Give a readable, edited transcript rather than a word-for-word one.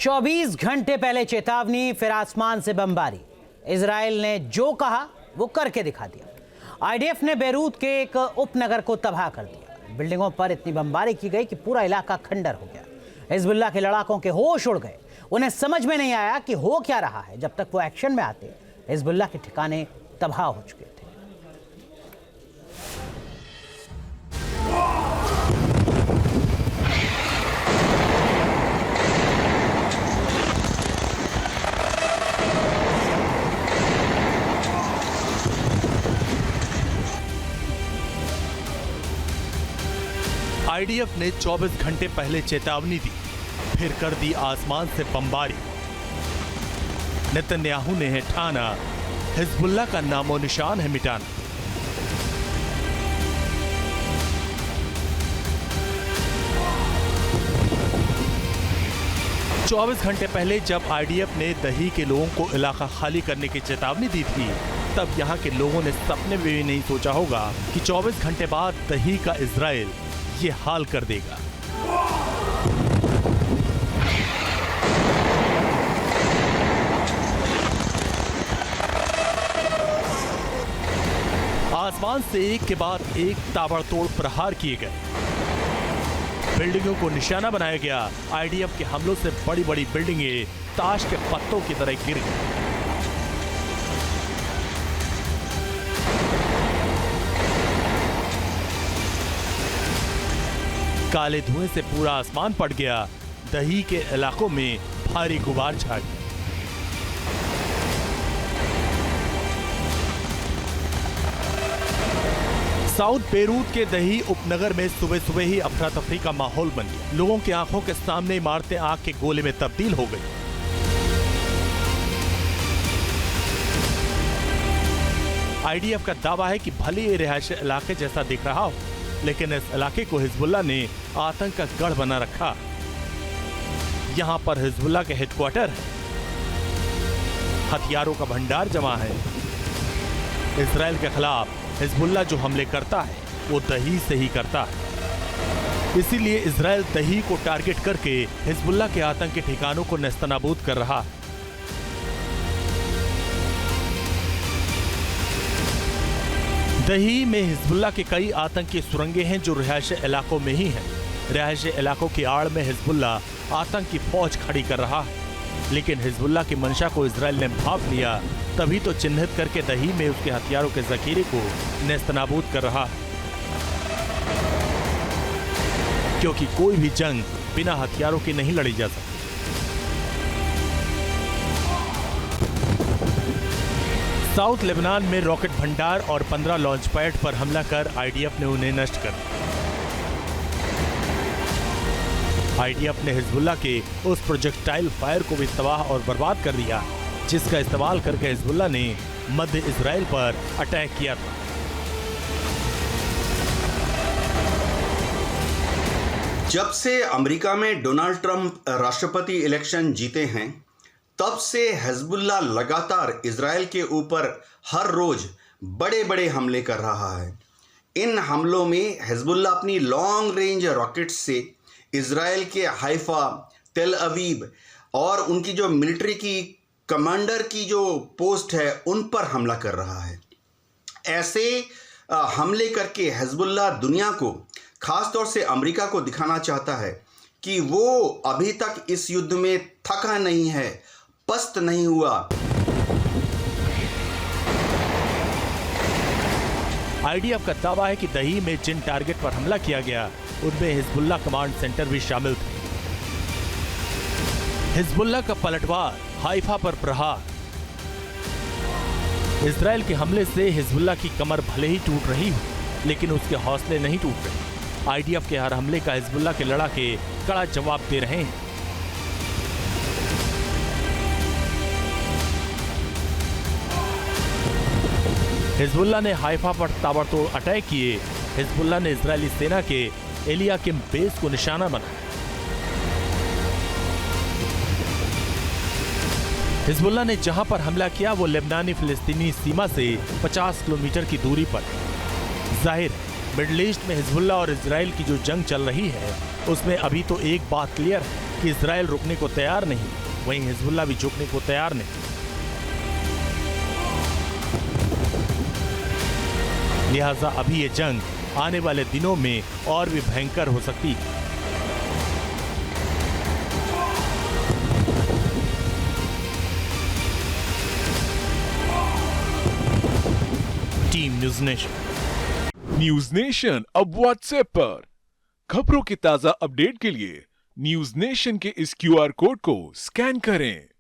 24 घंटे पहले चेतावनी, फिर आसमान से बमबारी। इजराइल ने जो कहा वो करके दिखा दिया। आईडीएफ ने बेरूत के एक उपनगर को तबाह कर दिया। बिल्डिंगों पर इतनी बमबारी की गई कि पूरा इलाका खंडर हो गया। हिजबुल्लाह के लड़ाकों के होश उड़ गए। उन्हें समझ में नहीं आया कि हो क्या रहा है। जब तक वो एक्शन में आते, हिजबुल्लाह के ठिकाने तबाह हो चुके थे। आईडीएफ ने 24 घंटे पहले चेतावनी दी, फिर कर दी आसमान से बमबारी। नेतन्याहू ने ठाना हिजबुल्लाह का नामो निशान है मिटाना। चौबीस घंटे पहले जब आईडीएफ ने दही के लोगों को इलाका खाली करने की चेतावनी दी थी, तब यहां के लोगों ने सपने में भी नहीं सोचा होगा कि 24 घंटे बाद दही का इजराइल ये हाल कर देगा। आसमान से एक के बाद एक ताबड़तोड़ प्रहार किए गए। बिल्डिंगों को निशाना बनाया गया। आईडीएफ के हमलों से बड़ी बड़ी बिल्डिंगें ताश के पत्तों की तरह गिर गई। काले धुएं से पूरा आसमान पड़ गया। दही के इलाकों में भारी गुबार छा गया। साउथ बेरूत के दही उपनगर में सुबह सुबह ही अफरा तफरी का माहौल बन गया। लोगों की आंखों के सामने इमारतें आग के गोले में तब्दील हो गई। आईडीएफ का दावा है कि भले ये रिहायशी इलाके जैसा दिख रहा हो, लेकिन इस इलाके को हिजबुल्लाह ने आतंक का गढ़ बना रखा। यहां पर हिजबुल्लाह के हेडक्वार्टर है, हथियारों का भंडार जमा है। इजराइल के खिलाफ हिजबुल्लाह जो हमले करता है वो दही से ही करता है। इसीलिए इजराइल दही को टारगेट करके हिजबुल्लाह के आतंकी ठिकानों को नेस्तनाबूद कर रहा है। दही में हिजबुल्लाह के कई आतंकी सुरंगें हैं जो रिहायशी इलाकों में ही हैं। रिहायशी इलाकों की आड़ में हिजबुल्लाह आतंकी फौज खड़ी कर रहा है, लेकिन हिजबुल्लाह की मंशा को इजराइल ने भांप लिया, तभी तो चिन्हित करके दही में उसके हथियारों के जखीरे को नेस्तनाबूद कर रहा है। क्योंकि कोई भी जंग बिना हथियारों के नहीं लड़ी जा सकती। साउथ लेबनान में रॉकेट भंडार और 15 लॉन्च पैड पर हमला कर आईडीएफ ने उन्हें नष्ट कर दिया। आईडीएफ ने हिजबुल्लाह के उस प्रोजेक्टाइल फायर को भी तबाह और बर्बाद कर दिया, जिसका इस्तेमाल करके हिजबुल्लाह ने मध्य इजराइल पर अटैक किया था। जब से अमेरिका में डोनाल्ड ट्रंप राष्ट्रपति इलेक्शन जीते हैं, तब से हिजबुल्लाह लगातार इजराइल के ऊपर हर रोज बड़े बड़े हमले कर रहा है। इन हमलों में हिजबुल्लाह अपनी लॉन्ग रेंज रॉकेट्स से इजराइल के हाइफा, तेल अवीव और उनकी जो मिलिट्री की कमांडर की जो पोस्ट है उन पर हमला कर रहा है। ऐसे हमले करके हिजबुल्लाह दुनिया को, खासतौर से अमेरिका को दिखाना चाहता है कि वो अभी तक इस युद्ध में थका नहीं है, पस्त नहीं हुआ। आईडीएफ का दावा है कि दही में जिन टारगेट पर हमला किया गया उनमें हिजबुल्लाह कमांड सेंटर भी शामिल थे। हिजबुल्लाह का पलटवार, हाइफा पर प्रहार। इजराइल के हमले से हिजबुल्लाह की कमर भले ही टूट रही हो, लेकिन उसके हौसले नहीं टूट रहे। आईडीएफ के हर हमले का हिजबुल्लाह के लड़ाके कड़ा जवाब दे रहे हैं। हिजबुल्लाह ने हाइफा पर ताबड़तोड़ अटैक किए। हिजबुल्लाह ने इजरायली सेना के एलियाकिम बेस को निशाना बनाया। हिजबुल्लाह ने जहां पर हमला किया वो लेबनानी फिलिस्तीनी सीमा से 50 किलोमीटर की दूरी पर। जाहिर है मिडिल ईस्ट में हिजबुल्लाह और इजराइल की जो जंग चल रही है उसमें अभी तो एक बात क्लियर है कि इजराइल रुकने को तैयार नहीं, वहीं हिजबुल्लाह भी झुकने को तैयार नहीं। लिहाजा अभी ये जंग आने वाले दिनों में और भी भयंकर हो सकती है। Team news nation. News nation अब व्हाट्सएप पर खबरों के ताजा अपडेट के लिए न्यूज नेशन के इस क्यूआर कोड को स्कैन करें।